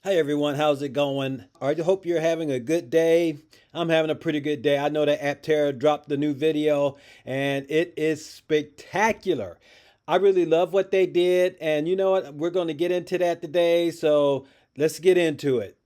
Hi everyone, how's it going? I hope you're having a good day. I'm having a pretty good day. I know that Aptera dropped the new video and it is spectacular. I really love what they did, and you know what? We're going to get into that today, so let's get into it.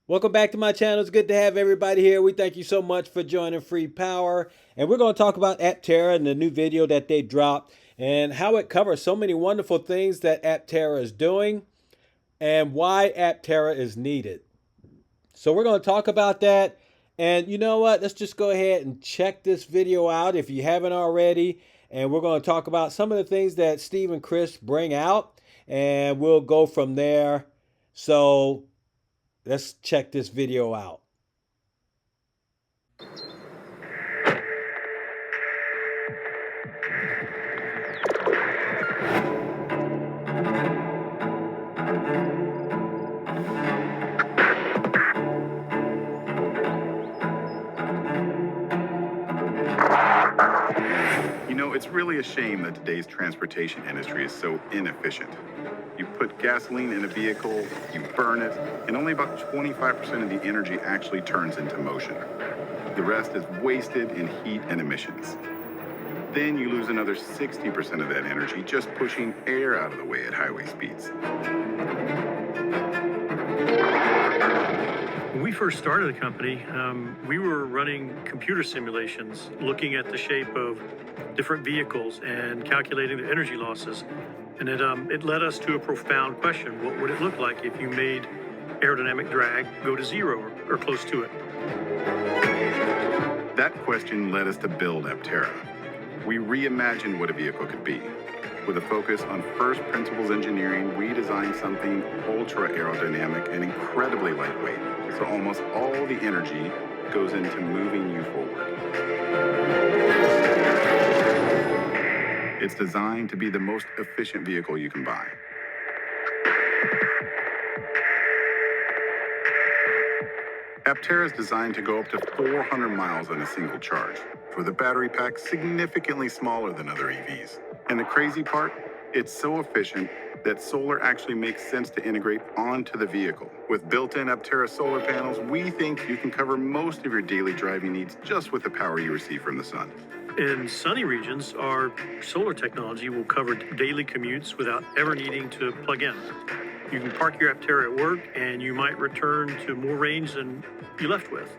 Welcome back to my channel. It's good to have everybody here. We thank you so much for joining Free Power. And we're going to talk about Aptera and the new video that they dropped and how it covers so many wonderful things that Aptera is doing and why Aptera is needed. So we're going to talk about that. And you know what? Let's just go ahead and check this video out if you haven't already. And we're going to talk about some of the things that Steve and Chris bring out. And we'll go from there. So let's check this video out. You know, it's really a shame that today's transportation industry is so inefficient. You put gasoline in a vehicle, you burn it, and only about 25% of the energy actually turns into motion. The rest is wasted in heat and emissions. Then you lose another 60% of that energy just pushing air out of the way at highway speeds. When we first started the company, we were running computer simulations, looking at the shape of different vehicles and calculating the energy losses. And it led us to a profound question. What would it look like if you made aerodynamic drag go to zero or close to it? That question led us to build Aptera. We reimagined what a vehicle could be. With a focus on first principles engineering, we designed something ultra aerodynamic and incredibly lightweight. So almost all the energy goes into moving you forward. It's designed to be the most efficient vehicle you can buy. Aptera is designed to go up to 400 miles on a single charge, with a battery pack significantly smaller than other EVs. And the crazy part, it's so efficient that solar actually makes sense to integrate onto the vehicle. With built-in Aptera solar panels, we think you can cover most of your daily driving needs just with the power you receive from the sun. In sunny regions, our solar technology will cover daily commutes without ever needing to plug in. You can park your Aptera at work and you might return to more range than you left with.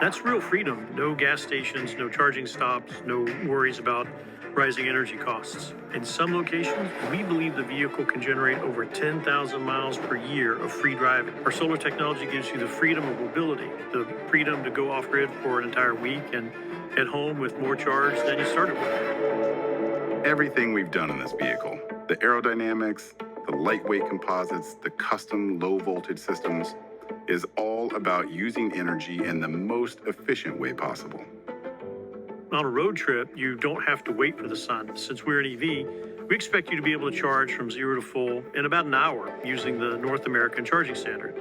That's real freedom. No gas stations, no charging stops, no worries about rising energy costs. In some locations, we believe the vehicle can generate over 10,000 miles per year of free driving. Our solar technology gives you the freedom of mobility, the freedom to go off-grid for an entire week and head home with more charge than you started with. Everything we've done in this vehicle, the aerodynamics, the lightweight composites, the custom low-voltage systems, is all about using energy in the most efficient way possible. On a road trip, you don't have to wait for the sun. Since we're an EV, we expect you to be able to charge from 0 to full in about an hour using the North American charging standard.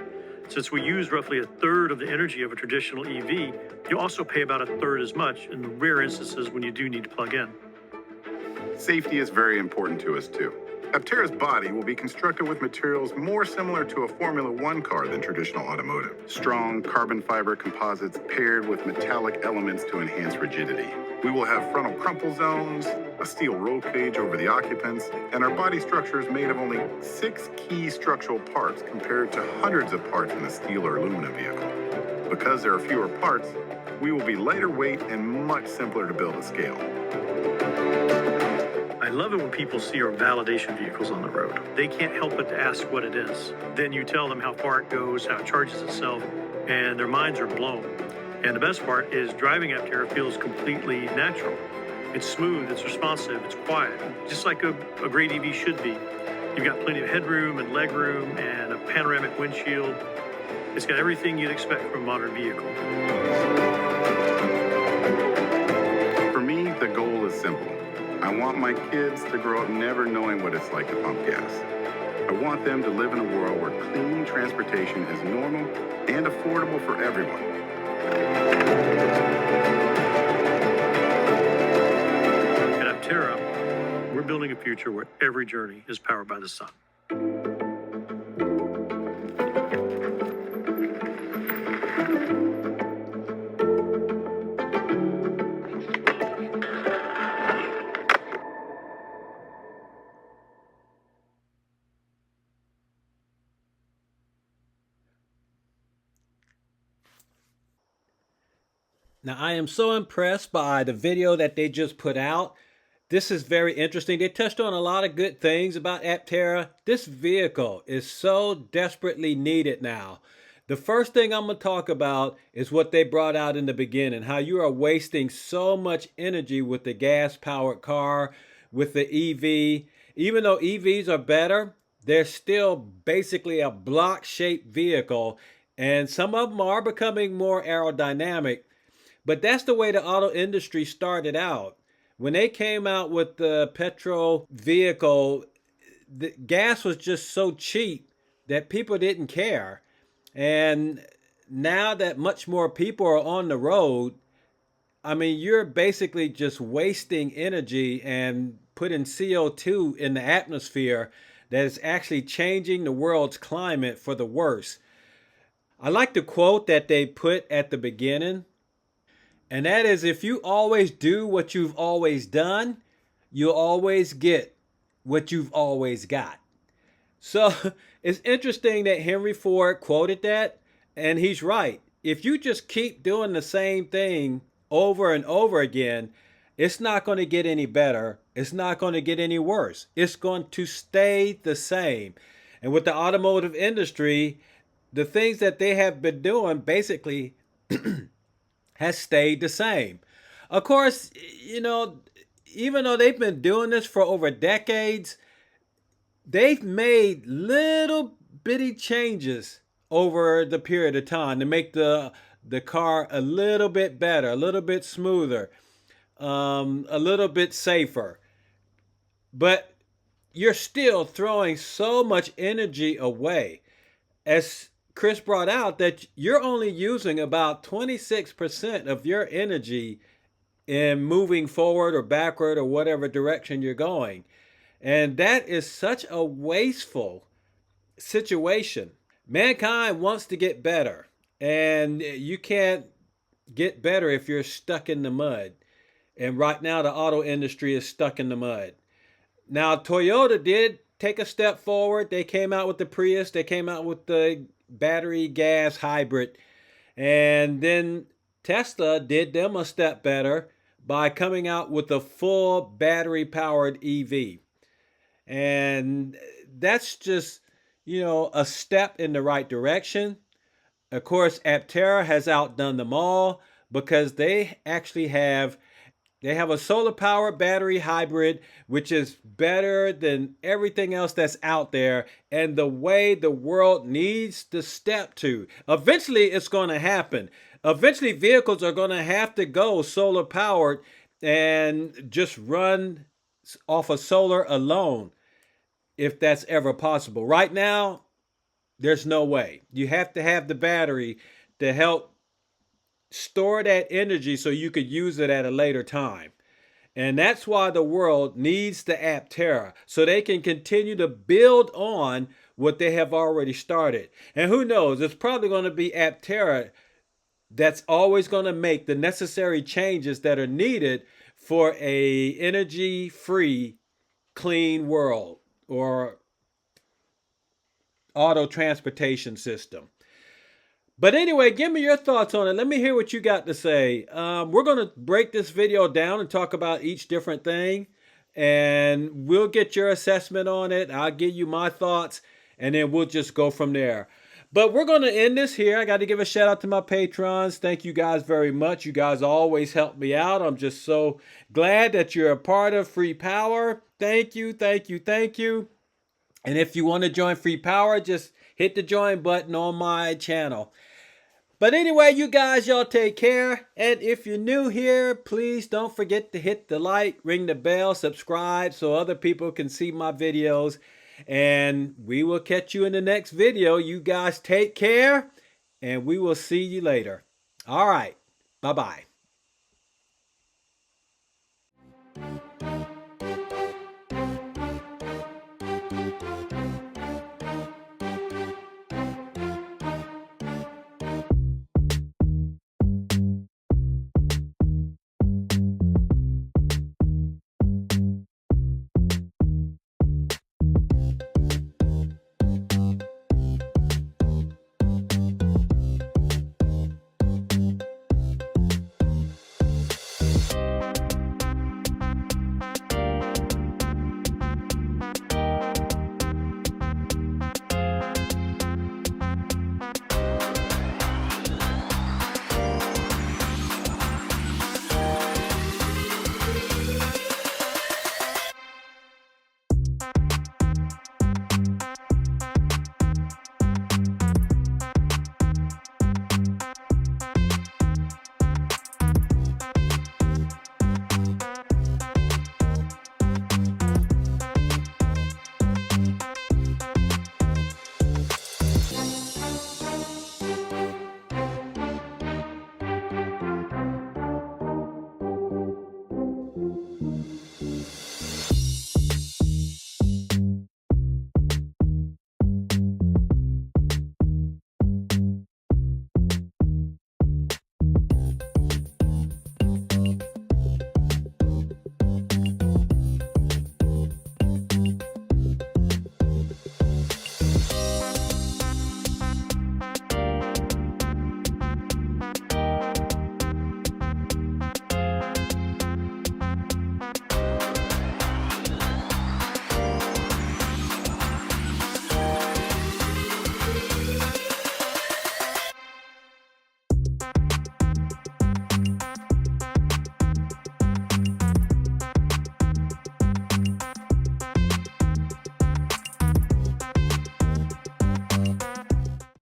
Since we use roughly a third of the energy of a traditional EV, you also pay about a third as much in the rare instances when you do need to plug in. Safety is very important to us too. Aptera's body will be constructed with materials more similar to a Formula One car than traditional automotive. Strong carbon fiber composites paired with metallic elements to enhance rigidity. We will have frontal crumple zones, a steel roll cage over the occupants, and our body structure is made of only 6 key structural parts compared to hundreds of parts in a steel or aluminum vehicle. Because there are fewer parts, we will be lighter weight and much simpler to build at scale. I love it when people see our validation vehicles on the road. They can't help but to ask what it is. Then you tell them how far it goes, how it charges itself, and their minds are blown. And the best part is driving Aptera feels completely natural. It's smooth, it's responsive, it's quiet, just like a great EV should be. You've got plenty of headroom and legroom and a panoramic windshield. It's got everything you'd expect from a modern vehicle. For me, the goal is simple. I want my kids to grow up never knowing what it's like to pump gas. I want them to live in a world where clean transportation is normal and affordable for everyone. At Aptera, we're building a future where every journey is powered by the sun. Now, I am so impressed by the video that they just put out. This is very interesting. They touched on a lot of good things about Aptera. This vehicle is so desperately needed now. The first thing I'm going to talk about is what they brought out in the beginning, how you are wasting so much energy with the gas-powered car, with the EV. Even though EVs are better, they're still basically a block-shaped vehicle, and some of them are becoming more aerodynamic. But that's the way the auto industry started out. When they came out with the petrol vehicle, the gas was just so cheap that people didn't care. And now that much more people are on the road, I mean, you're basically just wasting energy and putting CO2 in the atmosphere that is actually changing the world's climate for the worse. I like the quote that they put at the beginning. And that is, if you always do what you've always done, you'll always get what you've always got. So it's interesting that Henry Ford quoted that, and he's right. If you just keep doing the same thing over and over again, it's not going to get any better. It's not going to get any worse. It's going to stay the same. And with the automotive industry, the things that they have been doing basically has stayed the same. Of course, you know, even though they've been doing this for over decades, they've made little bitty changes over the period of time to make the car a little bit better, a little bit smoother, a little bit safer. But you're still throwing so much energy away. As Chris brought out, that you're only using about 26% of your energy in moving forward or backward or whatever direction you're going. And that is such a wasteful situation. Mankind wants to get better, and you can't get better if you're stuck in the mud. And right now, the auto industry is stuck in the mud. Now, Toyota did take a step forward. They came out with the Prius. They came out with the battery gas hybrid. And then Tesla did them a step better by coming out with a full battery powered EV. And that's just, you know, a step in the right direction. Of course, Aptera has outdone them all because they actually have a solar powered battery hybrid, which is better than everything else that's out there, and the way the world needs to step to. Eventually, it's going to happen. Eventually, vehicles are going to have to go solar powered and just run off of solar alone, if that's ever possible. Right now, there's no way. You have to have the battery to help store that energy so you could use it at a later time. And that's why the world needs the Aptera, so they can continue to build on what they have already started. And who knows, it's probably going to be Aptera that's always going to make the necessary changes that are needed for a energy-free, clean world or auto transportation system. But anyway, give me your thoughts on it. Let me hear what you got to say. We're going to break this video down and talk about each different thing. And we'll get your assessment on it. I'll give you my thoughts. And then we'll just go from there. But we're going to end this here. I got to give a shout out to my patrons. Thank you guys very much. You guys always help me out. I'm just so glad that you're a part of Free Power. Thank you, thank you, thank you. And if you want to join Free Power, just hit the join button on my channel. But anyway, you guys, y'all take care. And if you're new here, please don't forget to hit the like, ring the bell, subscribe so other people can see my videos. And we will catch you in the next video. You guys take care, and we will see you later. All right. Bye-bye.